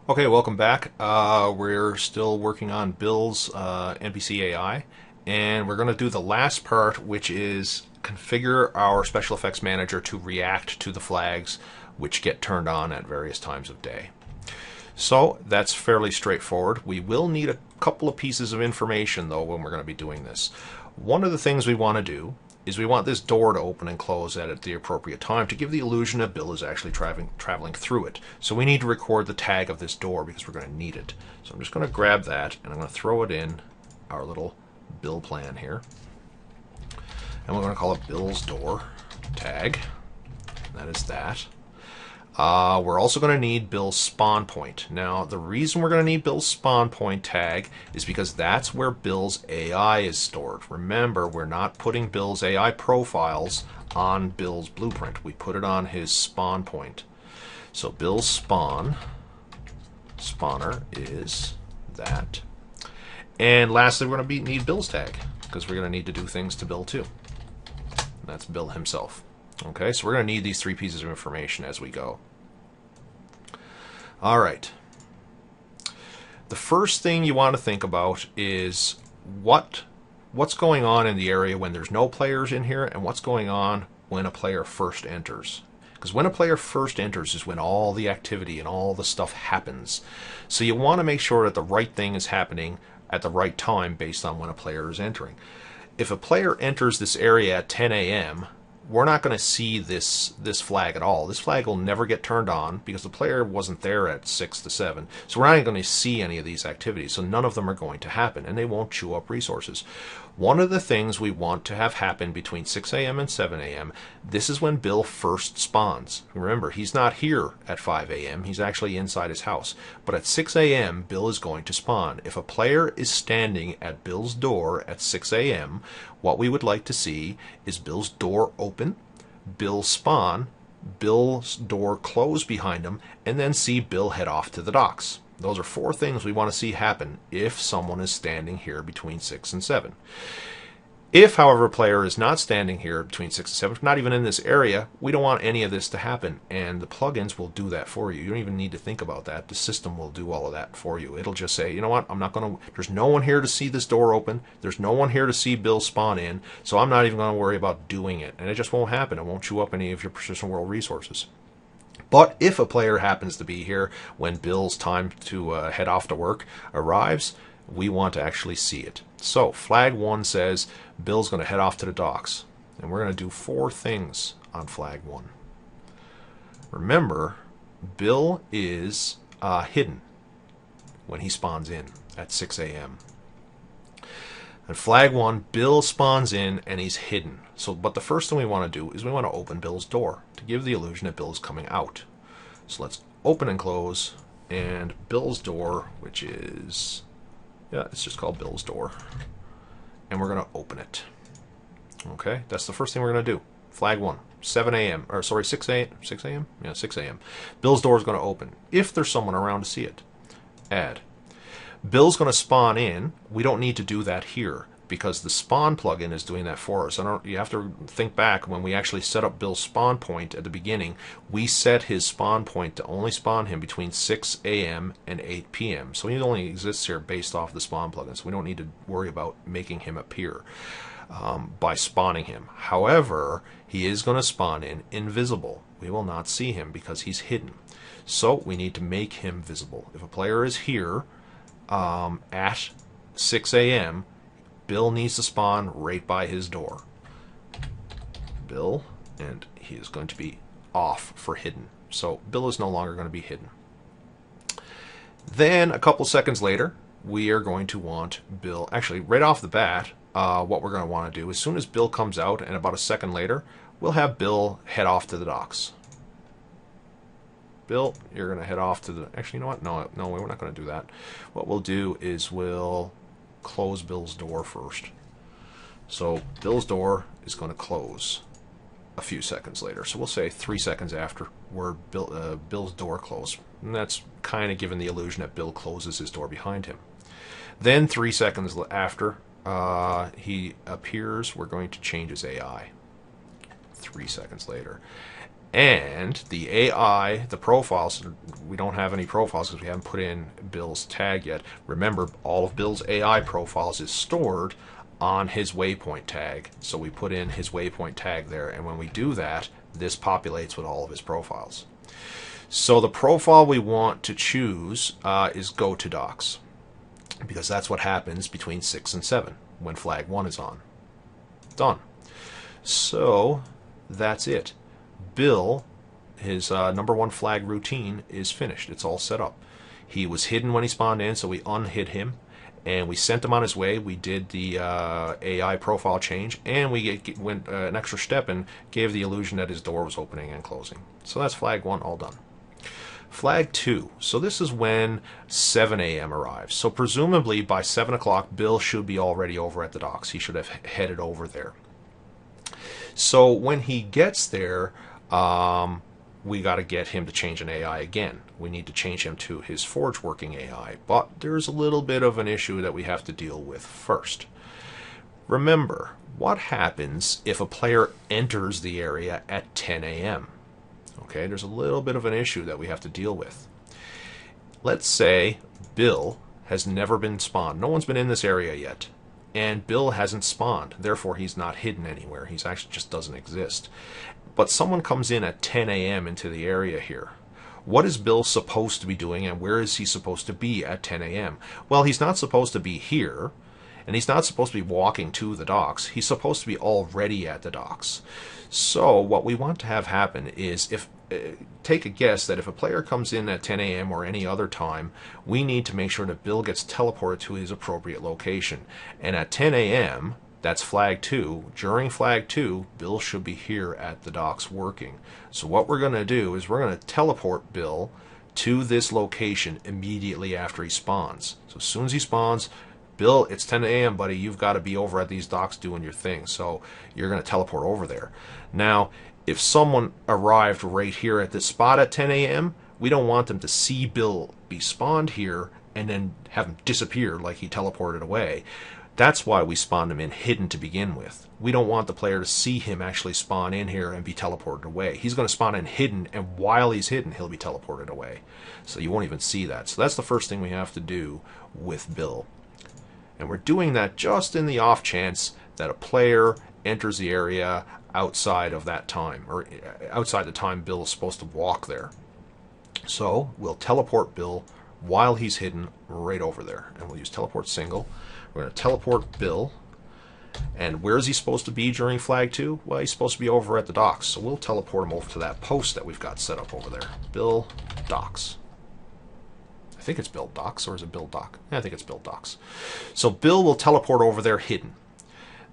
Okay, welcome back. We're still working on Bill's NPC AI, and we're going to do the last part, which is configure our special effects manager to react to the flags which get turned on at various times of day. So that's fairly straightforward. We will need a couple of pieces of information, though, when we're going to be doing this. One of the things we want to do is we want this door to open and close at the appropriate time to give the illusion that Bill is actually traveling through it. So we need to record the tag of this door because we're going to need it. So I'm just going to grab that and I'm going to throw it in our little Bill plan here. And we're going to call it Bill's door tag. That is that. We're also going to need Bill's spawn point. Now, the reason we're going to need Bill's spawn point tag is because that's where Bill's AI is stored. Remember, we're not putting Bill's AI profiles on Bill's blueprint. We put it on his spawn point. So Bill's spawner is that. And lastly, we're going to need Bill's tag because we're going to need to do things to Bill too. And that's Bill himself. Okay, so we're going to need these three pieces of information as we go. All right. The first thing you want to think about is what's going on in the area when there's no players in here and what's going on when a player first enters. Because when a player first enters is when all the activity and all the stuff happens. So you want to make sure that the right thing is happening at the right time based on when a player is entering. If a player enters this area at 10 a.m., we're not going to see this flag at all. This flag will never get turned on because the player wasn't there at 6 to 7. So we're not going to see any of these activities. So none of them are going to happen, and they won't chew up resources. One of the things we want to have happen between 6 a.m. and 7 a.m., this is when Bill first spawns. Remember, he's not here at 5 a.m. He's actually inside his house. But at 6 a.m., Bill is going to spawn. If a player is standing at Bill's door at 6 a.m., what we would like to see is Bill's door open, Bill spawn, Bill's door close behind him, and then see Bill head off to the docks. Those are four things we want to see happen if someone is standing here between 6 and 7. If, however, a player is not standing here between 6 and 7, not even in this area, we don't want any of this to happen. And the plugins will do that for you. You don't even need to think about that. The system will do all of that for you. It'll just say, you know what, I'm not going to, there's no one here to see this door open. There's no one here to see Bill spawn in. So I'm not even going to worry about doing it. And it just won't happen. It won't chew up any of your Persistent World resources. But if a player happens to be here when Bill's time to head off to work arrives, we want to actually see it. So flag 1 says Bill's going to head off to the docks. And we're going to do 4 things on flag 1. Remember, Bill is hidden when he spawns in at 6 a.m. And flag 1, Bill spawns in and he's hidden. But the first thing we want to do is we want to open Bill's door to give the illusion that Bill is coming out. So let's open and close, and Bill's door, which is, it's just called Bill's door. And we're going to open it. Okay, that's the first thing we're going to do. Flag 1, 7 a.m., or sorry, 6 a.m., 6 a.m.? Yeah, 6 a.m. Bill's door is going to open, if there's someone around to see it. Add. Bill's going to spawn in. We don't need to do that here because the spawn plugin is doing that for us. You have to think back when we actually set up Bill's spawn point at the beginning. We set his spawn point to only spawn him between 6 a.m. and 8 p.m. So he only exists here based off the spawn plugin. So we don't need to worry about making him appear by spawning him. However, he is going to spawn in invisible. We will not see him because he's hidden. So we need to make him visible. If a player is here at 6 a.m., Bill needs to spawn right by his door. Bill, and he is going to be off for hidden. So Bill is no longer going to be hidden. Then a couple seconds later, we are going to want Bill, actually right off the bat, what we're going to want to do, as soon as Bill comes out and about a second later, we'll have Bill head off to the docks. Bill, you're going to head off to the... Actually, you know what? No, we're not going to do that. What we'll do is we'll close Bill's door first. So Bill's door is going to close a few seconds later. So we'll say 3 seconds after where Bill's door closed. And that's kind of giving the illusion that Bill closes his door behind him. Then 3 seconds after he appears, we're going to change his AI. 3 seconds later. And the AI, the profiles, we don't have any profiles because we haven't put in Bill's tag yet. Remember, all of Bill's AI profiles is stored on his waypoint tag. So we put in his waypoint tag there, and when we do that, this populates with all of his profiles. So the profile we want to choose is go to docs, because that's what happens between 6 and 7 when flag 1 is on. Done. So that's it. Bill, his number 1 flag routine is finished. It's all set up. He was hidden when he spawned in, so we unhid him, and we sent him on his way. We did the AI profile change, and we went an extra step and gave the illusion that his door was opening and closing. So that's flag 1 all done. Flag 2. So this is when 7 a.m. arrives. So presumably by 7 o'clock, Bill should be already over at the docks. He should have headed over there. So when he gets there, we got to get him to change an AI again. We need to change him to his Forge working AI. But there's a little bit of an issue that we have to deal with first. Remember, what happens if a player enters the area at 10 a.m.? Okay, there's a little bit of an issue that we have to deal with. Let's say Bill has never been spawned. No one's been in this area yet. And Bill hasn't spawned. Therefore, he's not hidden anywhere. He's actually just doesn't exist. But someone comes in at 10 a.m. into the area here. What is Bill supposed to be doing, and where is he supposed to be at 10 a.m.? Well, he's not supposed to be here, and he's not supposed to be walking to the docks. He's supposed to be already at the docks. So what we want to have happen is, if take a guess that if a player comes in at 10 a.m. or any other time, we need to make sure that Bill gets teleported to his appropriate location. And at 10 a.m., that's flag 2. During flag 2, Bill should be here at the docks working. So what we're going to do is we're going to teleport Bill to this location immediately after he spawns. So as soon as he spawns, Bill, it's 10 a.m., buddy. You've got to be over at these docks doing your thing. So you're going to teleport over there. Now, if someone arrived right here at this spot at 10 a.m., we don't want them to see Bill be spawned here and then have him disappear like he teleported away. That's why we spawned him in hidden to begin with. We don't want the player to see him actually spawn in here and be teleported away. He's going to spawn in hidden, and while he's hidden, he'll be teleported away. So you won't even see that. So that's the first thing we have to do with Bill. And we're doing that just in the off chance that a player enters the area outside of that time, or outside the time Bill is supposed to walk there. So we'll teleport Bill while he's hidden right over there. And we'll use teleport single. We're going to teleport Bill. And where is he supposed to be during flag 2? Well, he's supposed to be over at the docks. So we'll teleport him over to that post that we've got set up over there. Bill docks. I think it's Bill docks, or is it Bill dock? Yeah, I think it's Bill docks. So Bill will teleport over there hidden.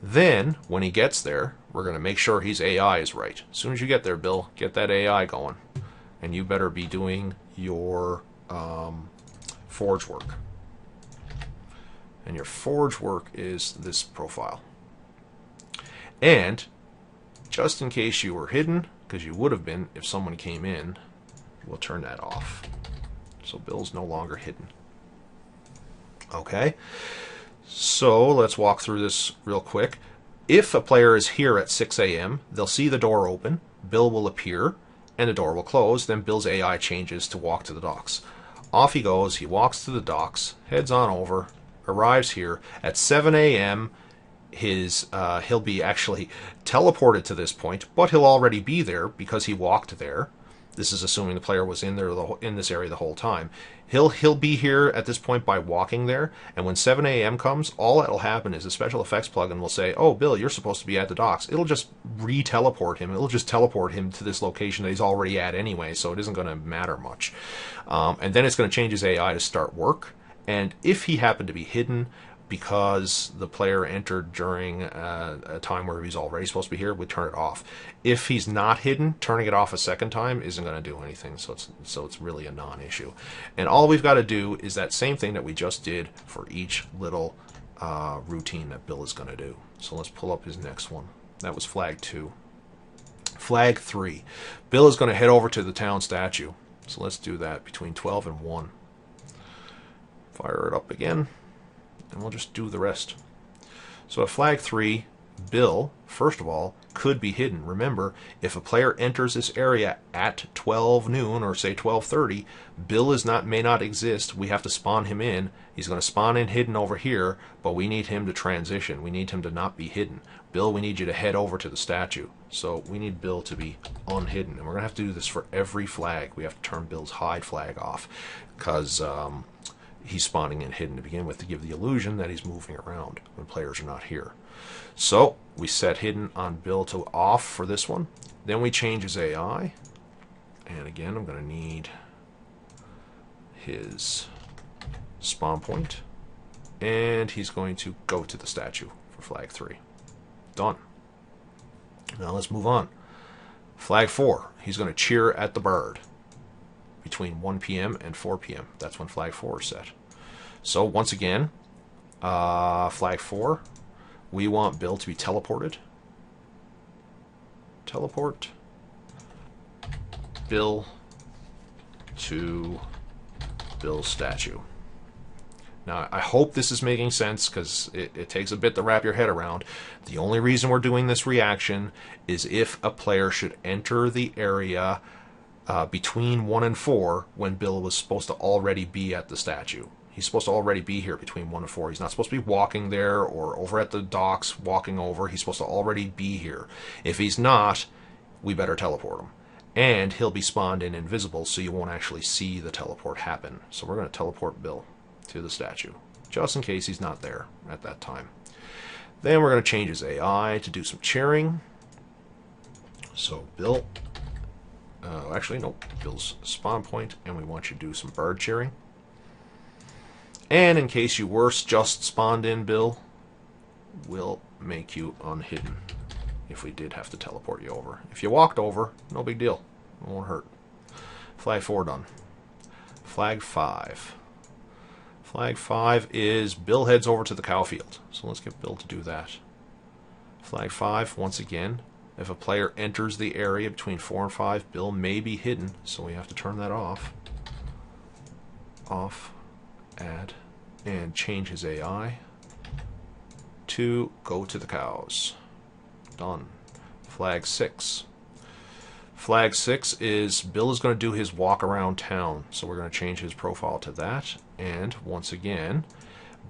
Then, when he gets there, we're going to make sure his AI is right. As soon as you get there, Bill, get that AI going. And you better be doing your Forge work. And your Forge work is this profile. And, just in case you were hidden, because you would have been if someone came in, we'll turn that off. So Bill's no longer hidden. Okay? So let's walk through this real quick. If a player is here at 6 a.m., they'll see the door open, Bill will appear, and the door will close. Then Bill's AI changes to walk to the docks. Off he goes, he walks to the docks, heads on over, arrives here. At 7 a.m., he'll be actually teleported to this point, but he'll already be there because he walked there. This is assuming the player was in there in this area the whole time. He'll be here at this point by walking there, and when 7 a.m. comes, all that'll happen is a special effects plugin will say, "Oh, Bill, you're supposed to be at the docks." It'll just re-teleport him. It'll just teleport him to this location that he's already at anyway, so it isn't going to matter much. And then it's going to change his AI to start work, and if he happened to be hidden because the player entered during a time where he's already supposed to be here, we turn it off. If he's not hidden, turning it off a second time isn't going to do anything, so it's really a non-issue. And all we've got to do is that same thing that we just did for each little routine that Bill is going to do. So let's pull up his next one. That was flag 2. Flag 3. Bill is going to head over to the town statue. So let's do that between 12 and 1. Fire it up again. And we'll just do the rest. So at flag 3, Bill, first of all, could be hidden. Remember, if a player enters this area at 12 noon or say 12:30, Bill may not exist. We have to spawn him in. He's going to spawn in hidden over here, but we need him to transition. We need him to not be hidden. Bill, we need you to head over to the statue. So we need Bill to be unhidden. And we're going to have to do this for every flag. We have to turn Bill's hide flag off because he's spawning in hidden to begin with to give the illusion that he's moving around when players are not here. So we set hidden on Bill to off for this one. Then we change his AI. And again, I'm going to need his spawn point. And he's going to go to the statue for flag 3. Done. Now let's move on. Flag 4. He's going to cheer at the bird between 1 p.m. and 4 p.m. That's when flag 4 is set. So once again, flag 4, we want Bill to be teleported. Teleport Bill to Bill's statue. Now, I hope this is making sense because it takes a bit to wrap your head around. The only reason we're doing this reaction is if a player should enter the area between 1 and 4 when Bill was supposed to already be at the statue. He's supposed to already be here between 1 and 4. He's not supposed to be walking there or over at the docks walking over. He's supposed to already be here. If he's not, we better teleport him. And he'll be spawned in invisible, so you won't actually see the teleport happen. So we're going to teleport Bill to the statue, just in case he's not there at that time. Then we're going to change his AI to do some cheering. So Bill, actually no, Bill's spawn point, and we want you to do some bird cheering. And in case you were just spawned in, Bill, we'll make you unhidden if we did have to teleport you over. If you walked over, no big deal. It won't hurt. Flag 4 done. Flag 5. Flag 5 is Bill heads over to the cow field. So let's get Bill to do that. Flag 5, once again, if a player enters the area between 4 and 5, Bill may be hidden, so we have to turn that off. Off, add, and change his AI to go to the cows. Done. Flag 6. Flag 6 is Bill is going to do his walk around town, so we're going to change his profile to that. And once again,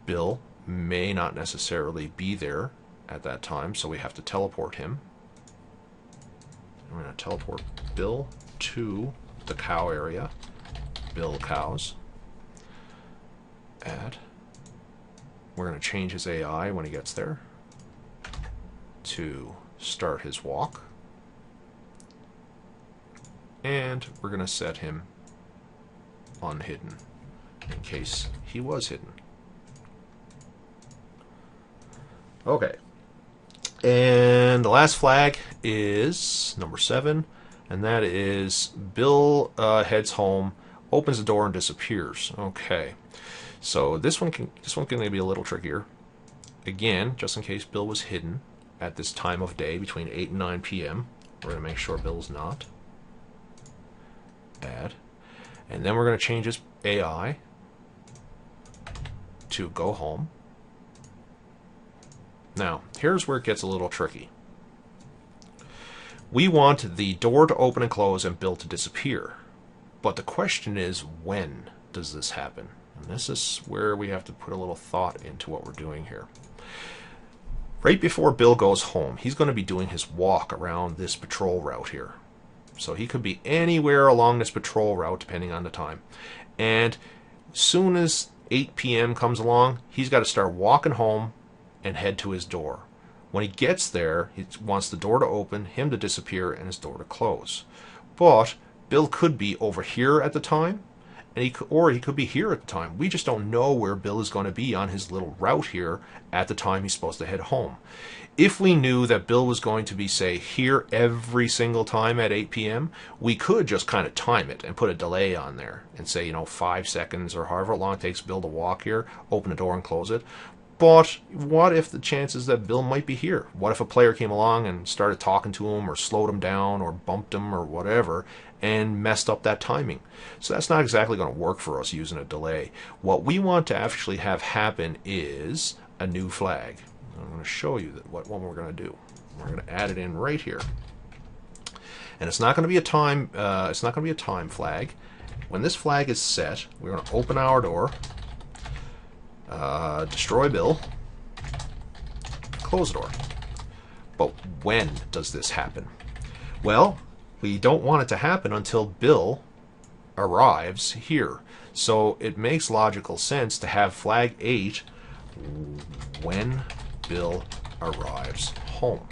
Bill may not necessarily be there at that time, so we have to teleport him. We're going to teleport Bill to the cow area. Bill cows. Add. We're going to change his AI when he gets there to start his walk. And we're going to set him unhidden in case he was hidden. Okay. And the last flag is number 7, and that is Bill heads home, opens the door, and disappears. Okay. So this one can be a little trickier. Again, just in case Bill was hidden at this time of day between 8 and 9 p.m. We're going to make sure Bill's not. Add. And then we're going to change his AI to go home. Now, here's where it gets a little tricky. We want the door to open and close and Bill to disappear. But the question is, when does this happen? And this is where we have to put a little thought into what we're doing here. Right before Bill goes home, he's going to be doing his walk around this patrol route here. So he could be anywhere along this patrol route, depending on the time. And soon as 8 p.m. comes along, he's got to start walking home and head to his door. When he gets there, he wants the door to open, him to disappear, and his door to close. But Bill could be over here at the time, and he could be here at the time. We just don't know where Bill is going to be on his little route here at the time he's supposed to head home. If we knew that Bill was going to be, say, here every single time at 8 p.m., we could just kind of time it and put a delay on there and say, 5 seconds or however long it takes Bill to walk here, open the door and close it. But what if the chances that Bill might be here? What if a player came along and started talking to him or slowed him down or bumped him or whatever and messed up that timing? So that's not exactly going to work for us using a delay. What we want to actually have happen is a new flag. I'm going to show you what one we're going to do. We're going to add it in right here, and it's not going to be a time. It's not going to be a time flag. When this flag is set, we're going to open our door, destroy Bill, close the door. But when does this happen? Well, we don't want it to happen until Bill arrives here. So it makes logical sense to have flag 8 when Bill arrives home.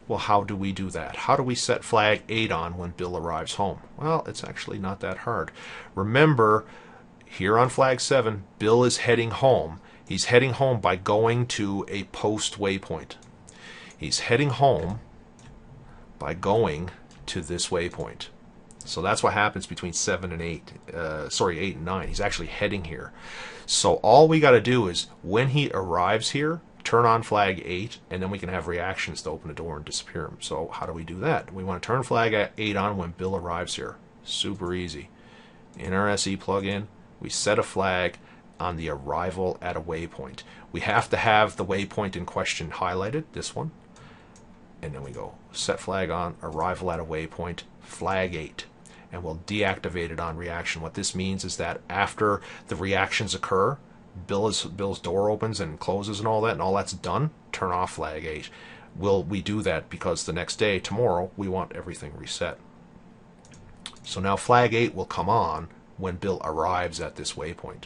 Well, how do we do that? How do we set flag 8 on when Bill arrives home? Well, it's actually not that hard. Remember, here on flag 7, Bill is heading home. He's heading home by going to a post waypoint. He's heading home by going to this waypoint. So that's what happens between 7 and 8. 8 and 9. He's actually heading here. So all we got to do is, when he arrives here, turn on flag 8, and then we can have reactions to open the door and disappear him. So how do we do that? We want to turn flag 8 on when Bill arrives here. Super easy. In our SE plugin, we set a flag on the arrival at a waypoint. We have to have the waypoint in question highlighted, this one. And then we go set flag on arrival at a waypoint, flag 8. And we'll deactivate it on reaction. What this means is that after the reactions occur, Bill's door opens and closes and all that's done, turn off flag 8. We do that because the next day, tomorrow, we want everything reset. So now flag 8 will come on when Bill arrives at this waypoint.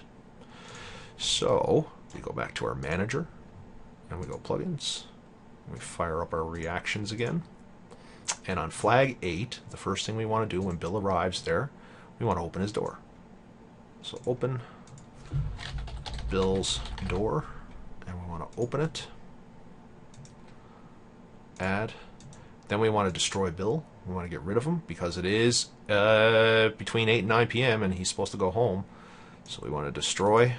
So we go back to our manager and we go plugins. We fire up our reactions again. And on flag 8, the first thing we want to do when Bill arrives there, we want to open his door. So open Bill's door, and we want to open it, add, then we want to destroy Bill. We want to get rid of him because it is between 8 and 9 p.m. and he's supposed to go home. So we want to destroy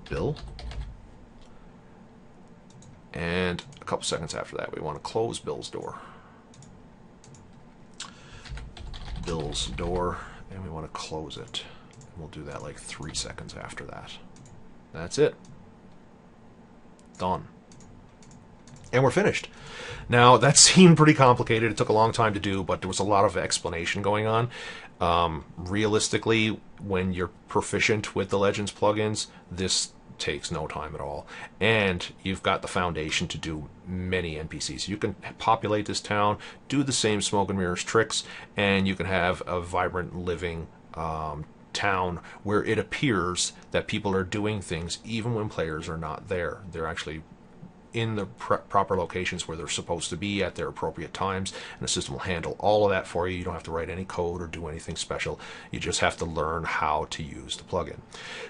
Bill, and a couple seconds after that we want to close Bill's door. Bill's door, and we want to close it. We'll do that like 3 seconds after that. That's it. Done. And we're finished. Now, that seemed pretty complicated. It took a long time to do, but there was a lot of explanation going on. Realistically, when you're proficient with the Legends plugins, this takes no time at all. And you've got the foundation to do many NPCs. You can populate this town, do the same smoke and mirrors tricks, and you can have a vibrant, living town where it appears that people are doing things even when players are not there. They're actually in the proper locations where they're supposed to be at their appropriate times, and the system will handle all of that for you. You don't have to write any code or do anything special. You just have to learn how to use the plugin.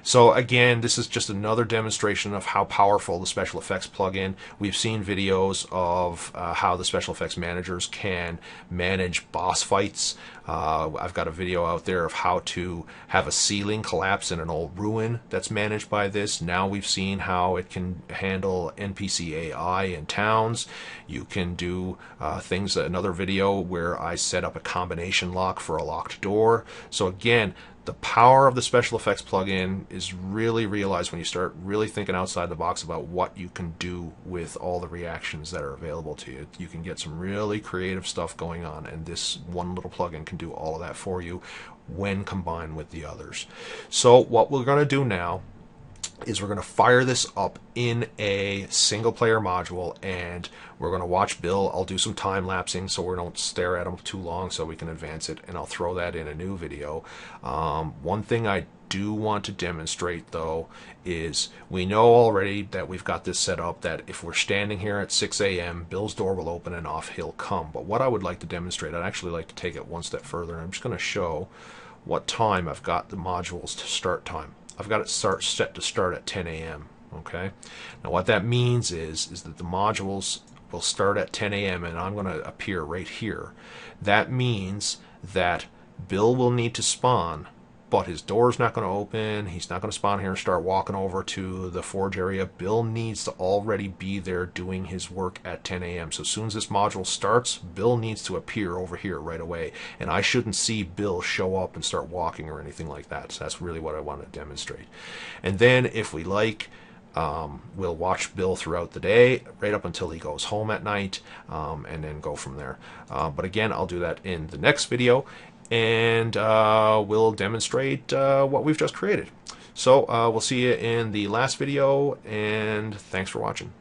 So again, this is just another demonstration of how powerful the special effects plugin. We've seen videos of how the special effects managers can manage boss fights. I've got a video out there of how to have a ceiling collapse in an old ruin that's managed by this. Now we've seen how it can handle NPC AI in towns. You can do things, another video where I set up a combination lock for a locked door. So again, the power of the special effects plugin is really realized when you start really thinking outside the box about what you can do with all the reactions that are available to you. You can get some really creative stuff going on, and this one little plugin can do all of that for you when combined with the others. So what we're going to do now is we're going to fire this up in a single player module, and we're going to watch Bill. I'll do some time lapsing so we don't stare at him too long so we can advance it, and I'll throw that in a new video. One thing I do want to demonstrate though is we know already that we've got this set up that if we're standing here at 6 a.m. Bill's door will open and off he'll come. But what I would like to demonstrate, I'd actually like to take it one step further, and I'm just going to show what time I've got the modules to start time. I've got it set to start at 10 a.m. Okay. Now what that means is that the modules will start at 10 a.m. and I'm going to appear right here. That means that Bill will need to spawn, but his door's not going to open. He's not going to spawn here and start walking over to the forge area. Bill needs to already be there doing his work at 10 a.m. So as soon as this module starts, Bill needs to appear over here right away. And I shouldn't see Bill show up and start walking or anything like that. So that's really what I want to demonstrate. And then if we like, We'll watch Bill throughout the day, right up until he goes home at night, and then go from there. But again, I'll do that in the next video, and we'll demonstrate what we've just created. So we'll see you in the last video, and thanks for watching.